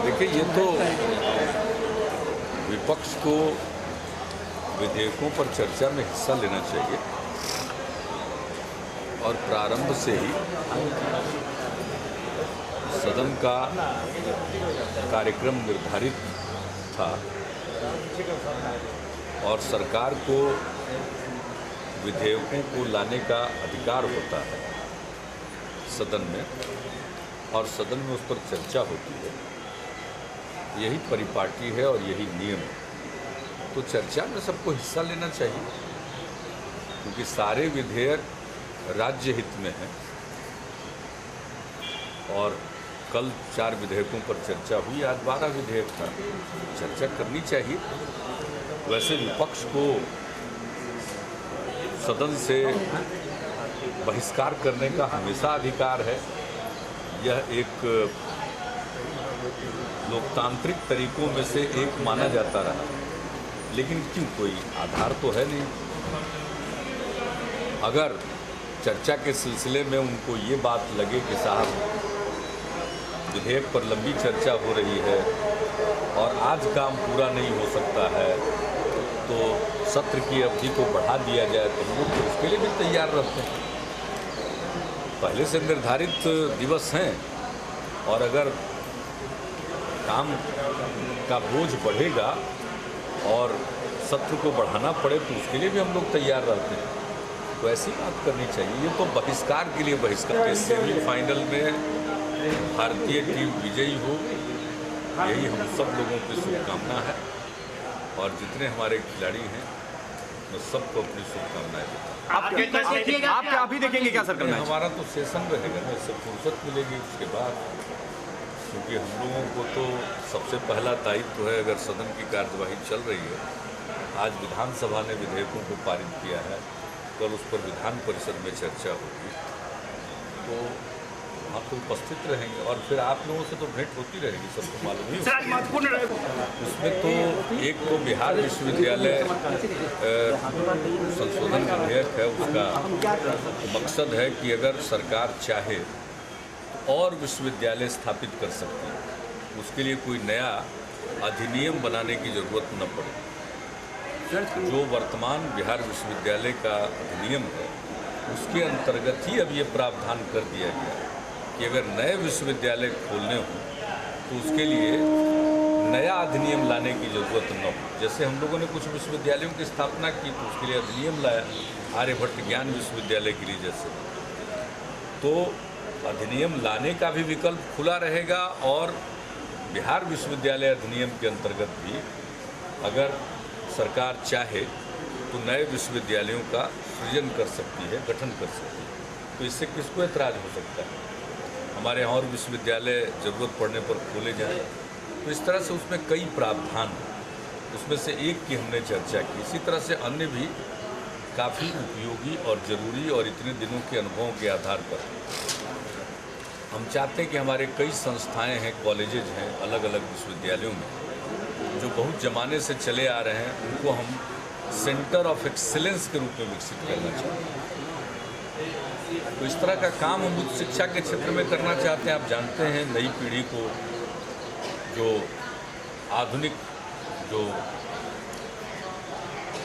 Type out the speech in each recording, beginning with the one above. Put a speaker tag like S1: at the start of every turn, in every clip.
S1: देखिए, ये तो विपक्ष को विधेयकों पर चर्चा में हिस्सा लेना चाहिए और प्रारंभ से ही सदन का कार्यक्रम निर्धारित था और सरकार को विधेयकों को लाने का अधिकार होता है सदन में, और सदन में उस पर चर्चा होती है। यही परिपाटी है और यही नियम है। तो चर्चा में सबको हिस्सा लेना चाहिए, क्योंकि सारे विधेयक राज्य हित में हैं। और कल 4 विधेयकों पर चर्चा हुई, आज 12 विधेयक था। चर्चा करनी चाहिए। वैसे विपक्ष को सदन से बहिष्कार करने का हमेशा अधिकार है। यह एक लोकतांत्रिक तरीकों में से एक माना जाता रहा, लेकिन क्यों, कोई आधार तो है नहीं। अगर चर्चा के सिलसिले में उनको ये बात लगे कि साहब विधेयक पर लंबी चर्चा हो रही है और आज काम पूरा नहीं हो सकता है, तो सत्र की अवधि को बढ़ा दिया जाए, तो हम लोग उसके लिए भी तैयार रहते हैं। पहले से निर्धारित दिवस हैं, और अगर काम का बोझ बढ़ेगा और सत्र को बढ़ाना पड़े तो उसके लिए भी हम लोग तैयार रहते हैं। तो ऐसी बात करनी चाहिए। ये तो बहिष्कार के लिए बहिष्कार है। सेमीफाइनल में भारतीय टीम विजयी हो, यही हम सब लोगों की शुभकामना है। और जितने हमारे खिलाड़ी हैं मैं सबको अपनी शुभकामनाएं देता हूँ।
S2: आप भी देखेंगे क्या सर?
S1: हमारा तो सेशन रहेगा ना, इससे फुर्सत मिलेगी उसके बाद, क्योंकि हम लोगों को तो सबसे पहला दायित्व है। अगर सदन की कार्यवाही चल रही है, आज विधानसभा ने विधेयकों को पारित किया है, कल उस पर विधान परिषद में चर्चा होगी, तो वहाँ तो उपस्थित रहेंगे। और फिर आप लोगों से तो भेंट होती रहेगी, सबको मालूम ही होगा। उसमें तो एक तो बिहार विश्वविद्यालय संशोधन विधेयक है, उसका मकसद है कि अगर सरकार चाहे तो और विश्वविद्यालय स्थापित कर सकती है। उसके लिए कोई नया अधिनियम बनाने की जरूरत न पड़े। जो वर्तमान बिहार विश्वविद्यालय का अधिनियम है, उसके अंतर्गत ही अब ये प्रावधान कर दिया गया कि अगर नए विश्वविद्यालय खोलने हों तो उसके लिए नया अधिनियम लाने की ज़रूरत न हो। जैसे हम लोगों ने कुछ विश्वविद्यालयों की स्थापना की तो उसके लिए अधिनियम लाया, आर्यभट्ट ज्ञान विश्वविद्यालय के लिए जैसे। तो अधिनियम लाने का भी विकल्प खुला रहेगा, और बिहार विश्वविद्यालय अधिनियम के अंतर्गत भी अगर सरकार चाहे तो नए विश्वविद्यालयों का सृजन कर सकती है, गठन कर सकती है। तो इससे किसको एतराज़ हो सकता है? हमारे यहाँ और विश्वविद्यालय ज़रूरत पड़ने पर खोले जाएं। तो इस तरह से उसमें कई प्रावधान हैं, उसमें से एक की हमने चर्चा की। इसी तरह से अन्य भी काफ़ी उपयोगी और ज़रूरी, और इतने दिनों के अनुभवों के आधार पर हम चाहते हैं कि हमारे कई संस्थाएं हैं, कॉलेजेज हैं अलग अलग विश्वविद्यालयों में, जो बहुत ज़माने से चले आ रहे हैं, उनको हम सेंटर ऑफ एक्सीलेंस के रूप में विकसित करना चाहते हैं। तो इस तरह का काम हम उच्च शिक्षा के क्षेत्र में करना चाहते हैं। आप जानते हैं, नई पीढ़ी को जो आधुनिक जो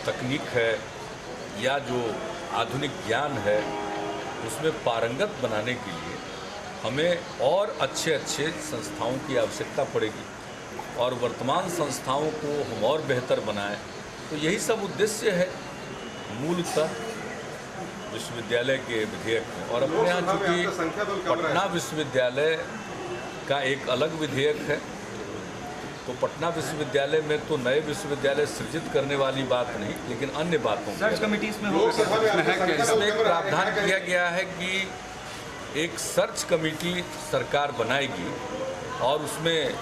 S1: तकनीक है या जो आधुनिक ज्ञान है, उसमें पारंगत बनाने के लिए हमें और अच्छे संस्थाओं की आवश्यकता पड़ेगी, और वर्तमान संस्थाओं को हम और बेहतर बनाएं। तो यही सब उद्देश्य है मूलतः विश्वविद्यालय के विधेयक में। और अपने यहाँ चूँकि पटना विश्वविद्यालय का एक अलग विधेयक है, तो पटना विश्वविद्यालय में तो नए विश्वविद्यालय सृजित करने वाली बात नहीं, लेकिन अन्य बातों
S2: सर्च कमेटी इसमें
S1: एक प्रावधान किया गया है कि एक सर्च कमेटी सरकार बनाएगी, और उसमें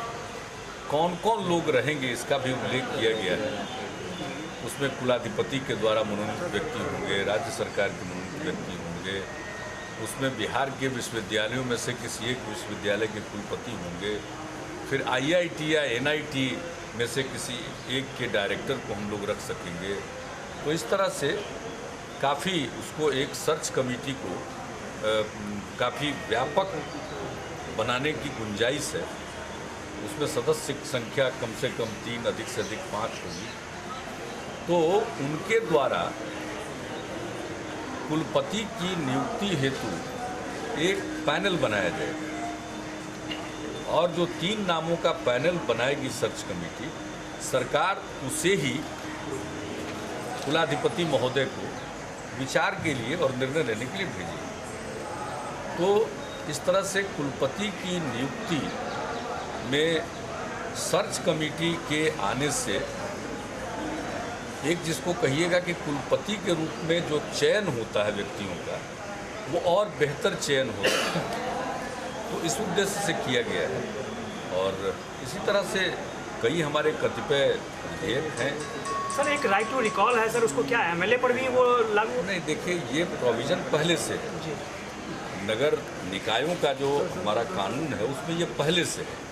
S1: कौन कौन लोग रहेंगे इसका भी उल्लेख किया गया है। उसमें कुलाधिपति के द्वारा मनोनीत व्यक्ति होंगे, राज्य सरकार के मनोनीत व्यक्ति होंगे, उसमें बिहार के विश्वविद्यालयों में से किसी एक विश्वविद्यालय के कुलपति होंगे, फिर आईआईटी या एनआईटी में से किसी एक के डायरेक्टर को हम लोग रख सकेंगे। तो इस तरह से काफ़ी उसको एक सर्च कमेटी को काफ़ी व्यापक बनाने की गुंजाइश है। उसमें सदस्य की संख्या कम से कम 3, अधिक से अधिक 5 होगी, तो उनके द्वारा कुलपति की नियुक्ति हेतु एक पैनल बनाया जाएगा और जो 3 नामों का पैनल बनाएगी सर्च कमेटी, सरकार उसे ही कुलाधिपति महोदय को विचार के लिए और निर्णय लेने के लिए भेजेगी। तो इस तरह से कुलपति की नियुक्ति में सर्च कमेटी के आने से एक जिसको कहिएगा कि कुलपति के रूप में जो चयन होता है व्यक्तियों का, वो और बेहतर चयन होता है। तो इस उद्देश्य से किया गया है और इसी तरह से कई हमारे कतिपय विधेयक हैं।
S3: सर एक राइट टू रिकॉल है सर, उसको क्या एमएलए पर भी वो लागू?
S1: नहीं, देखिए ये प्रोविज़न पहले से है।
S3: जी।
S1: नगर निकायों का जो हमारा कानून है उसमें ये पहले से है।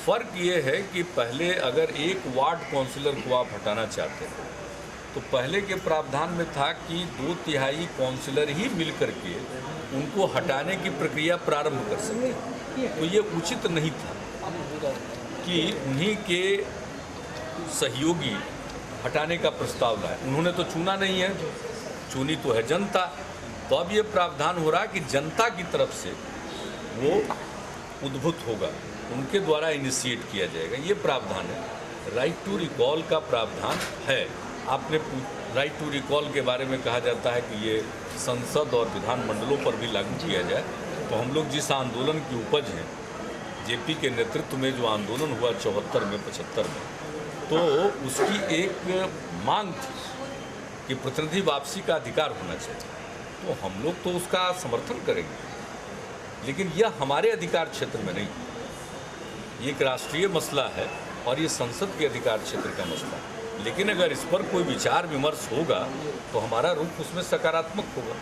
S1: फ़र्क ये है कि पहले अगर एक वार्ड काउंसिलर को आप हटाना चाहते हैं तो पहले के प्रावधान में था कि 2/3 काउंसिलर ही मिल करके उनको हटाने की प्रक्रिया प्रारंभ कर सकते। तो ये उचित नहीं था कि उन्हीं के सहयोगी हटाने का प्रस्ताव लाए। उन्होंने तो चुना नहीं है, चुनी तो है जनता। तो अब ये प्रावधान हो रहा है कि जनता की तरफ से वो उद्भूत होगा, उनके द्वारा इनिशिएट किया जाएगा, ये प्रावधान है। राइट टू रिकॉल का प्रावधान है। आपने राइट टू रिकॉल के बारे में कहा जाता है कि ये संसद और विधानमंडलों पर भी लागू किया जाए। तो हम लोग जिस आंदोलन की उपज हैं, जेपी के नेतृत्व में जो आंदोलन हुआ 74 में 75 में, तो उसकी एक मांग थी कि प्रतिनिधि वापसी का अधिकार होना चाहिए। तो हम लोग तो उसका समर्थन करेंगे, लेकिन यह हमारे अधिकार क्षेत्र में नहीं। ये एक राष्ट्रीय मसला है और ये संसद के अधिकार क्षेत्र का मसला है। लेकिन अगर इस पर कोई विचार विमर्श होगा तो हमारा रुख उसमें सकारात्मक होगा।